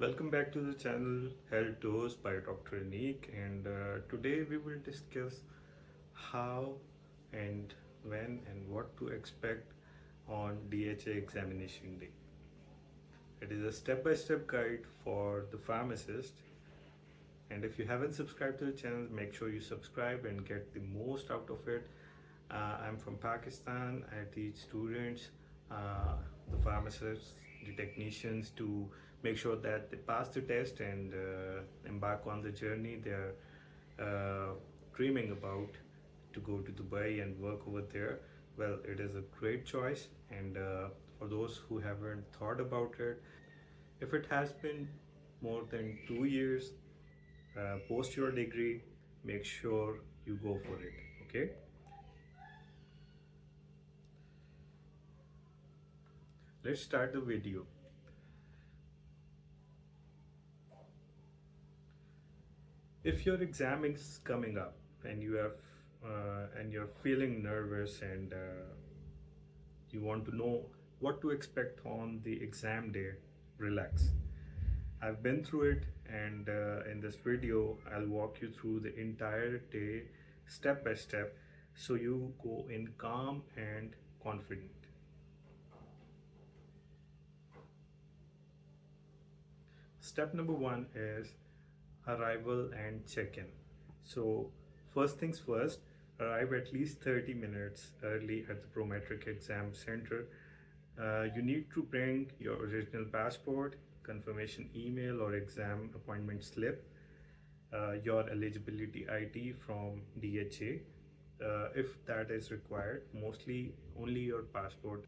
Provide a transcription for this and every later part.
Welcome back to the channel Health Dose by Dr. Aneeq, and today we will discuss how and when and what to expect on DHA examination day. It is a step-by-step guide for the pharmacist, and if you haven't subscribed to the channel, make sure you subscribe and get the most out of it. I'm from Pakistan. I teach students, the pharmacists, the technicians to make sure that they pass the test and embark on the journey they're dreaming about to go to Dubai and work over there. Well, it is a great choice, and for those who haven't thought about it, if it has been more than 2 years post your degree, make sure you go for it. Okay. Let's start the video. If your exam is coming up and you're feeling nervous and you want to know what to expect on the exam day, relax. I've been through it, and in this video I'll walk you through the entire day step by step so you go in calm and confident. Step number one is arrival and check-in. So first things first, arrive at least 30 minutes early at the Prometric exam center. You need to bring your original passport, confirmation email or exam appointment slip, your eligibility ID from DHA, if that is required, mostly only your passport.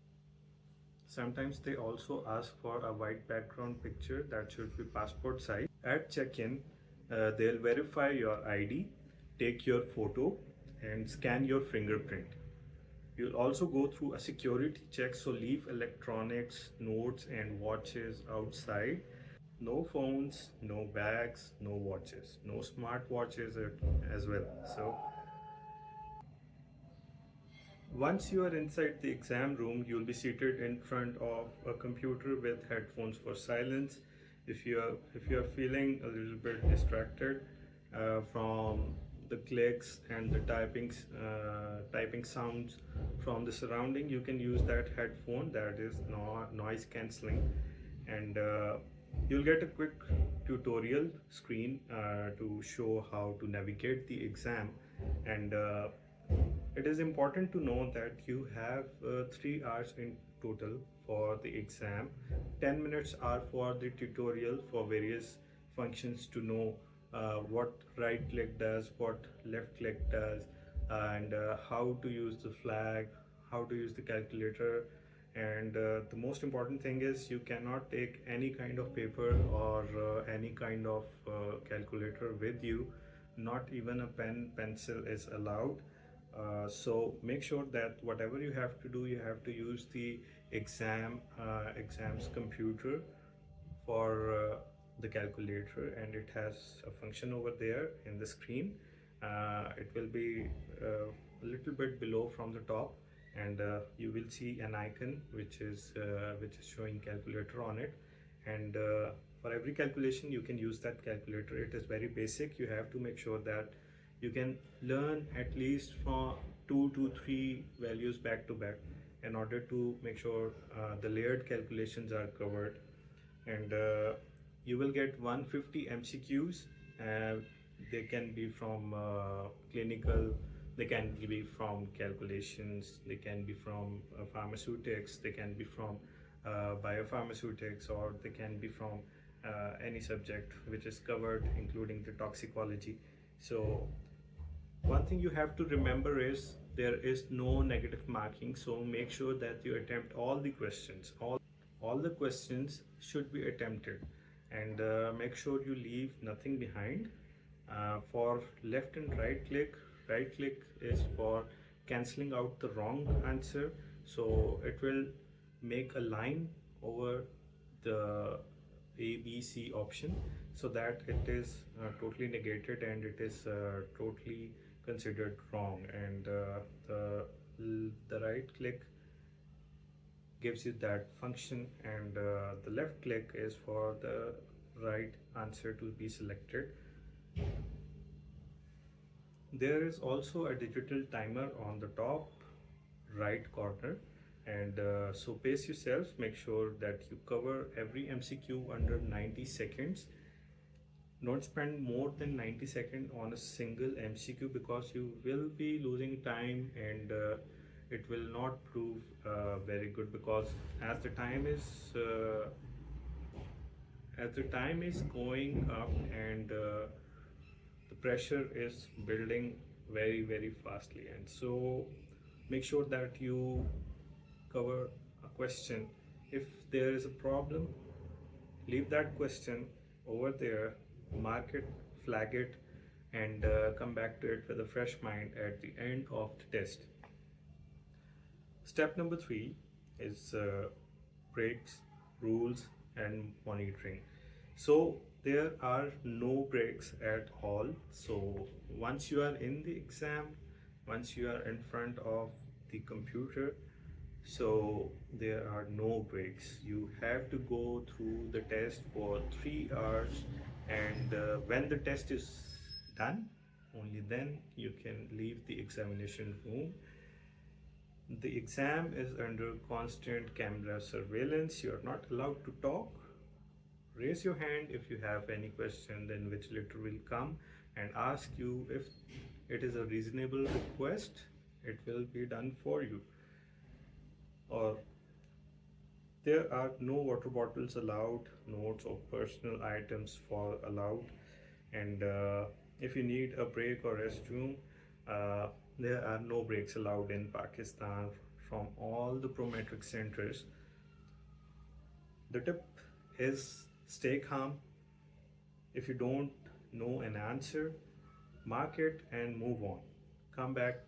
Sometimes they also ask for a white background picture that should be passport size. At check-in, they'll verify your ID, take your photo and scan your fingerprint. You'll also go through a security check, so leave electronics, notes and watches outside. No phones, no bags, no watches, no smart watches as well. So once you are inside the exam room, you'll be seated in front of a computer with headphones for silence. If you are feeling a little bit distracted from the clicks and the typing sounds from the surrounding, you can use that headphone that is noise cancelling, and you'll get a quick tutorial screen to show how to navigate the exam. And it is important to know that you have 3 hours in total for the exam. 10 minutes are for the tutorial for various functions to know what right click does, what left click does, and how to use the flag, how to use the calculator. And the most important thing is you cannot take any kind of paper or any kind of calculator with you. Not even a pencil is allowed. So make sure that whatever you have to do, you have to use the exam's computer for the calculator, and it has a function over there in the screen. It will be a little bit below from the top, and you will see an icon which is showing calculator on it. And for every calculation you can use that calculator. It is very basic. You have to make sure that you can learn at least from 2 to 3 values back to back in order to make sure the layered calculations are covered. And you will get 150 MCQs. They can be from clinical, they can be from calculations, they can be from pharmaceutics, they can be from biopharmaceutics, or they can be from any subject which is covered, including the toxicology. So one thing you have to remember is there is no negative marking, so make sure that you attempt all the questions. All the questions should be attempted, and make sure you leave nothing behind. For left and right click is for cancelling out the wrong answer, so it will make a line over the A, B, C option, so that it is totally negated and it is totally considered wrong. And the right click gives you that function, and the left click is for the right answer to be selected. There is also a digital timer on the top right corner, and so pace yourself. Make sure that you cover every MCQ under 90 seconds. Don't spend more than 90 seconds on a single MCQ, because you will be losing time, and it will not prove very good, because as the time is going up, and the pressure is building very fastly, and so make sure that you cover a question. If there is a problem, leave that question over there, mark it, flag it, and come back to it with a fresh mind at the end of the test. Step number 3 is breaks, rules, and monitoring. So there are no breaks at all. So once you are in the exam, once you are in front of the computer, so there are no breaks. You have to go through the test for 3 hours, and when the test is done, only then you can leave the examination room. The exam is under constant camera surveillance. You are not allowed to talk. Raise your hand if you have any question, then vigilator will come and ask you. If it is a reasonable request, it will be done for you. Or there are no water bottles allowed, notes or personal items for allowed, and if you need a break or restroom, there are no breaks allowed in Pakistan from all the Prometric centers. The tip is stay calm. If you don't know an answer, mark it and move on. Come back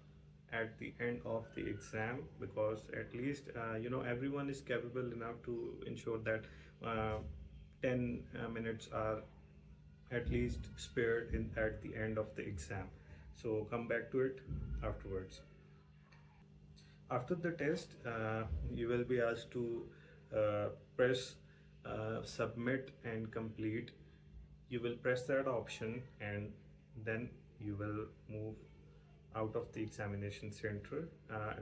at the end of the exam, because at least everyone is capable enough to ensure that 10 minutes are at least spared at the end of the exam. So come back to it afterwards. After the test, you will be asked to press submit and complete. You will press that option, and then you will move out of the examination center.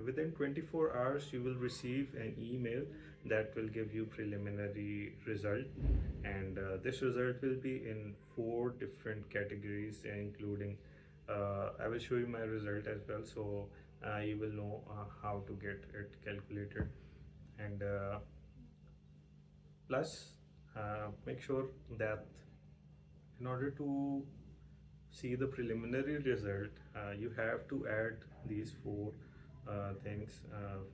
Within 24 hours, you will receive an email that will give you preliminary result, and this result will be in 4 different categories, including I will show you my result as well, so you will know how to get it calculated. And plus, make sure that in order to see the preliminary result, you have to add these 4 things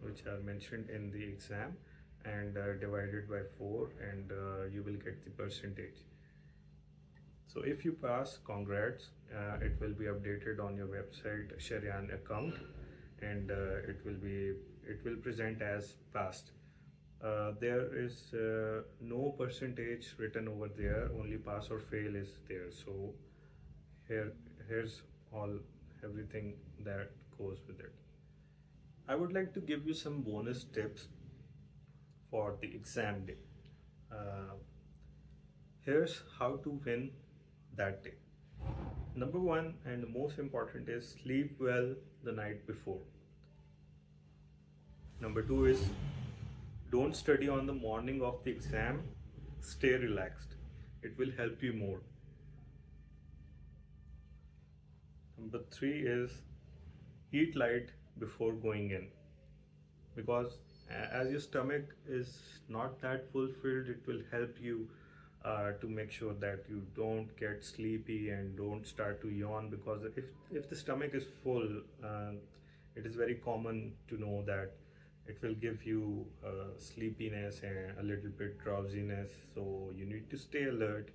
which are mentioned in the exam, and divided by 4, and you will get the percentage. So if you pass, congrats. It will be updated on your website Sharian account, and it will present as passed. There is no percentage written over there, only pass or fail is there. So here's everything that goes with it. I would like to give you some bonus tips for the exam day. Here's how to win that day. Number 1 and the most important is sleep well the night before. Number 2 is don't study on the morning of the exam. Stay relaxed. It will help you more. Number 3 is eat light before going in, because as your stomach is not that fulfilled, it will help you to make sure that you don't get sleepy and don't start to yawn, because if the stomach is full, it is very common to know that it will give you sleepiness and a little bit drowsiness, so you need to stay alert.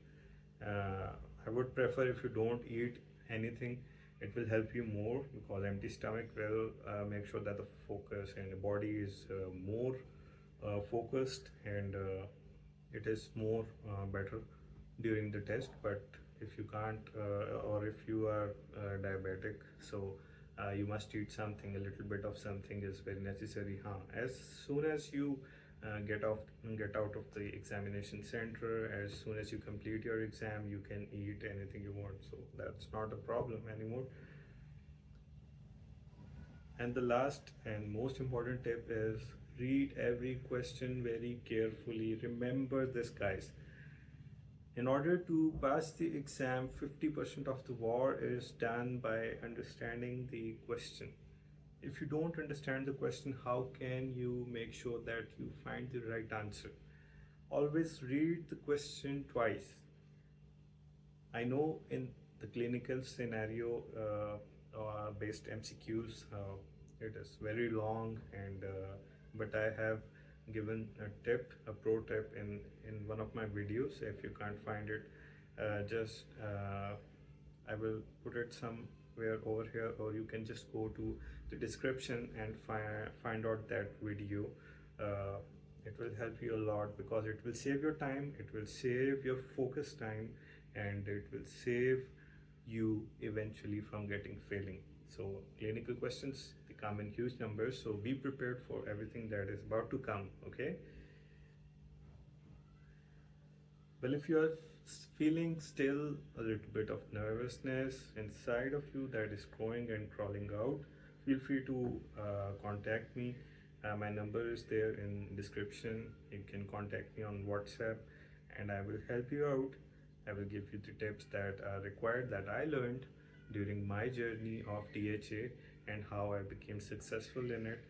I would prefer if you don't eat anything. It will help you more, because empty stomach will make sure that the focus and the body is more focused, and it is more better during the test. But if you can't, or if you are diabetic, so you must eat something. A little bit of something is very necessary. As soon as you get out of the examination center. As soon as you complete your exam, you can eat anything you want, so that's not a problem anymore. And the last and most important tip is read every question very carefully. Remember this, guys. In order to pass the exam, 50% of the war is done by understanding the question. If you don't understand the question, how can you make sure that you find the right answer? Always read the question twice. I know in the clinical scenario based MCQs, it is very long, and but I have given a tip, a pro tip in one of my videos. If you can't find it, just I will put it somewhere over here, or you can just go to the description and find out that video. Uh, it will help you a lot because it will save your time, it will save your focus time, and it will save you eventually from getting failing. So clinical questions, they come in huge numbers, so be prepared for everything that is about to come. Okay, well, if you are feeling still a little bit of nervousness inside of you that is growing and crawling out, feel free to contact me. My number is there in description. You can contact me on WhatsApp, and I will help you out. I will give you the tips that are required, that I learned during my journey of DHA and how I became successful in it.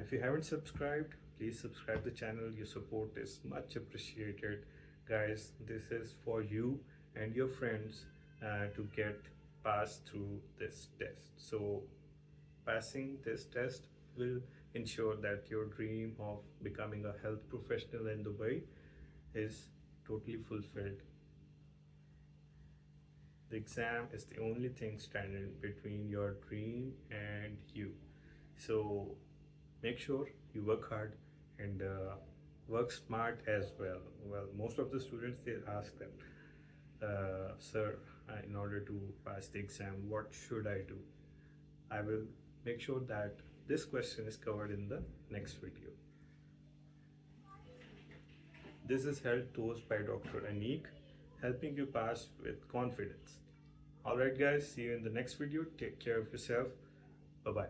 If you haven't subscribed, please subscribe the channel. Your support is much appreciated. Guys, this is for you and your friends to get passed through this test. So passing this test will ensure that your dream of becoming a health professional in Dubai is totally fulfilled. The exam is the only thing standing between your dream and you. So make sure you work hard and work smart as well. Well, most of the students, they ask them, sir, in order to pass the exam, what should I do? I will make sure that this question is covered in the next video. This is Health Toast by Dr. Aneeq, helping you pass with confidence. Alright guys, see you in the next video. Take care of yourself. Bye bye.